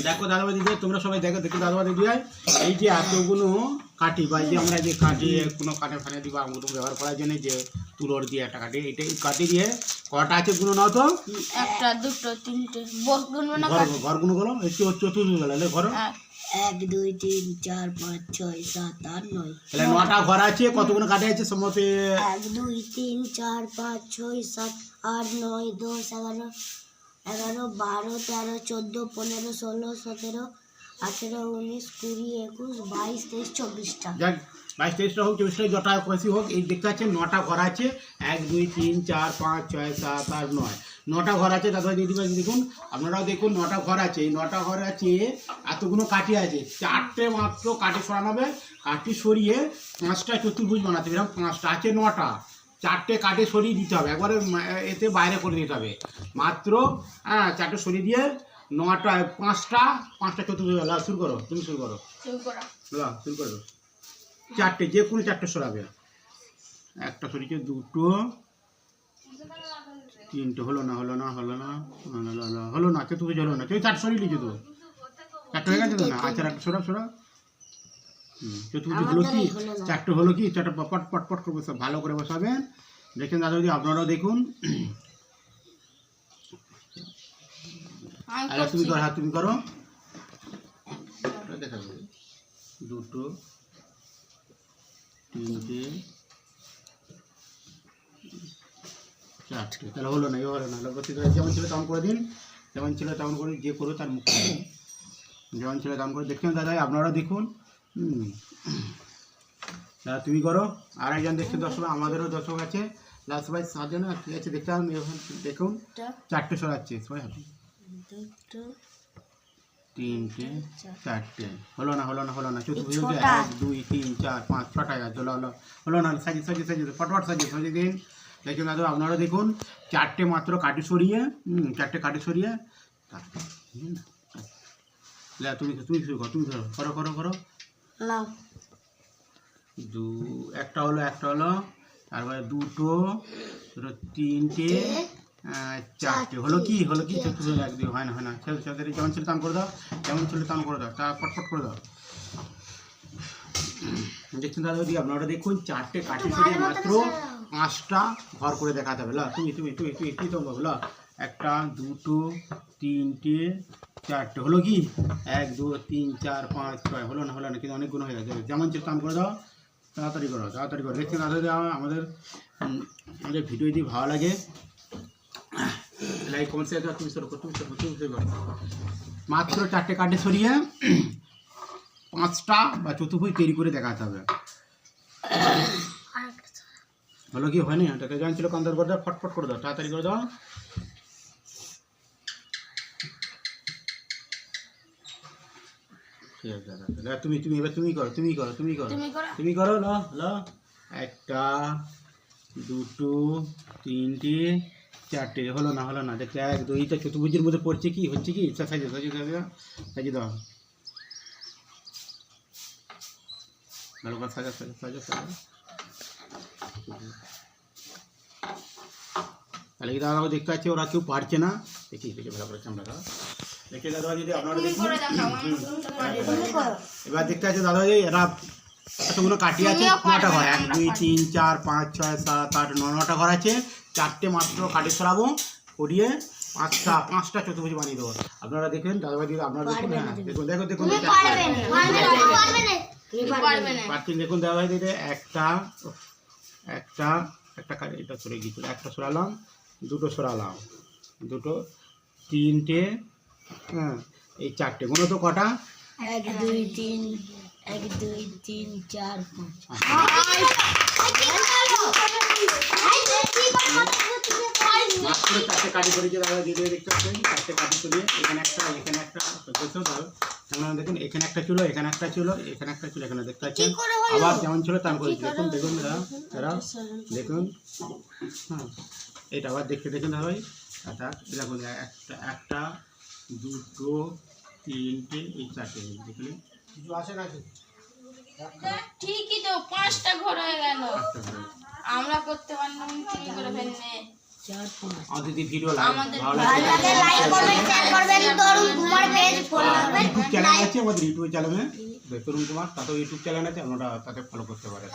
দেখো দাদা দিদি, তোমরা সবাই দেখো দেখো দাদা দিদি, এই যে এতগুলো কাঠি বা যে আমরা যে কাঠি কোনো কাঠে ফানে দিব আঙুল ব্যবহার করার জন্য যে তুলোর দিয়ে একটা কাঠি, এটা এই কাঠি দিয়ে কটা আছে গুলো নাও তো? একটা, দুটো, তিনটে, ঘর গুলো করো, একটু চতুর্থ গেলে ঘর 1 2 3 4 5 6 7 8 9। তাহলে 9টা ঘর আছে, কতগুলো কাঠি আছে সম্ভবত? 1 2 3 4 5 6 7 8 9 10 11 12 13 14 15 16 17 18 19 20 21 22 23 24টা। যাক 22 23টা হোক 24টা যটা বেশি হোক, এই দেখতে পাচ্ছেন 9টা ঘর আছে। 1 2 3 4 5 6 7 8 9, 9টা ঘর আছে দাদা দিদি ভাই। দেখুন আপনারাও দেখুন 9টা ঘর আছে। এই 9টা ঘর আছে, এতগুলো কাঠি আছে, 4টে মাত্র কাঠি সরানো হবে। কাঠি সরিয়ে 5টা চতুর্ভুজ বানাতে হবে। এরকম 5টা আছে 9টা, 4টে কাঠি সরিয়ে দিতে হবে, একবারে এতে বাইরে করে দিতে হবে মাত্র। 4টে সরিয়ে দিয়ে 9টা 5টা চতুর্ভুজ। শুরু করো, তুমি শুরু করো, শুরু করো। 4টে, যে কোনো 4টে সরাবে। একটা সরিয়েছে, দুটো, তিনটে, হলো না চতুর্ভুজ হলো না। 4 সরিয়ে দিয়েছো তো, 4টে হয়ে গেছে তো না? আচ্ছা একটা সরা চতুর্ভুজ হলো কি? 4টে হলো কি? 4টা পট পট পট করে সব ভালো করে বসাবেন। দেখেন দাদা যদি আপনারাও দেখুন। তুমি করো, তুমি করো। দেখাবো, দুটো, তিনটে, 4টে। তাহলে হলো না, হলো না। যেমন ছিল তেমন করে দিন, যেমন ছিল তেমন করে, যে করো তার মুখ যেমন ছিল তেমন করে। দেখছেন দাদা, আপনারাও দেখুন। দাদা তুমি করো। আর একজন দেখছেন দর্শক, আমাদেরও দর্শক আছে, লাস্ট ভাই সাজে না, ঠিক আছে দেখতে দেখুন। 4টে সরাচ্ছে সবাই, হাতে 3টে 4টে। হলো না চতুর্ভুজ 1 2 3 4 5 6টা আছে। হলো না। সাজিয়ে ফটফট সাজিয়ে দিন। দেখুন দাদা আপনারা দেখুন, 4টে মাত্র কাঠি সরিয়ে 4টে কাঠি সরিয়ে তুমি শুরু করো, তুমি করো। একটা হলো, তারপরে দুটো, তিনটে, 4টে। হলো কি? চতুর্ভুজ 1 2 হয় না। যেমন ছিল তেমন করে দাও, তা ফটফট করে দাও। দেখছেন দাদা যদি আপনারা দেখুন, 4টে কাঠি সরিয়ে মাত্র 5টা ঘর করে দেখাতে হবে। তুমি তো বলো, 1 2 3 4টে। হলো কি? 1 2 3 4 5 6। হলো না, কিন্তু অনেক গুণ হয়ে গেছে। যেমন ছিল তেমন করে দাও, তাড়াতাড়ি করো। দেখছেন দাদা যদি আমাদের ভিডিও যদি ভালো লাগে, লাইক কমেন্ট শেয়ার করো। তুমি শুরু করো। মাত্র 4টে কাঠি সরিয়ে 5টা বা চতুর্ভুজ তৈরি করে দেখাতে হবে। হলো কি? হয়নি? এটাকে যেমন ছিল কান্তর করে দাও, ফটফট করে দাও, তাড়াতাড়ি করে দাও। ঠিক আছে দাদা, তুমি এবার তুমি করো। ল 1 2 3 4টে। হলো না। দেখতে 1 2টা চতুর্ভুজের মধ্যে পড়ছে কি? হচ্ছে কি? সাজিয়ে দাও। ভালো করে সাজা। তাহলে কি দাদা দেখতে পাচ্ছি ওরা কেউ পারছে না। দেখি ভালো করে আমরা দেখে দাদা যদি আপনারা দেখুন। এবার দেখতে পাচ্ছি দাদা এরা এতগুলো কাঠি আছে, 9টা ঘর। 1 2 3 4 5 6 7 8 9টা ঘর আছে। 4টে মাত্র কাঠি সরাবো, করিয়ে 5টা চতুর্ভুজ বানিয়ে দেবো। আপনারা দেখেন দাদাভাই দিদি, আপনারা দেখুন। দেখুন দেখুন দাদাভাই দিদি, একটা কাঠি এটা সরে গিয়েছিল। 1টা সরালাম, 2টো সরালাম, 2টো, 3টে, এই 4টে। গুলো তো কটা? 1 2 3 4 5। মাত্র 4টে কাঠি সরিয়ে দাদা দিদি দেখতে পাচ্ছেন। 4টে কাঠি সরিয়ে এখানে একটা দেখুন, এখানে একটা ছিল, এখানে একটা ছিল, এখানে দেখতে পাচ্ছেন। আবার যেমন ছিল তেমন করে দেখুন দাদা দেখুন। এটা আবার দেখুন দাদা ভাই। দেখুন 1 2 3টে, এই 4টে। দেখুন কিছু আসে নাকি? ঠিকই তো, 5টা ঘর হয়ে গেল। আমরা করতে পারলাম, কি করে ফেললে? আমাদের যদি ভিডিও ভালো ভালো লাগে লাইক করবেন শেয়ার করবেন তরুণ কুমার পেজ ফলো করবেন ইউটিউব চ্যানেল আছে আমাদের ইউটিউব চ্যানেলে তরুণ কুমার তাতেও ইউটিউব চ্যানেল আছে আপনারা তাতে ফলো করতে পারেন।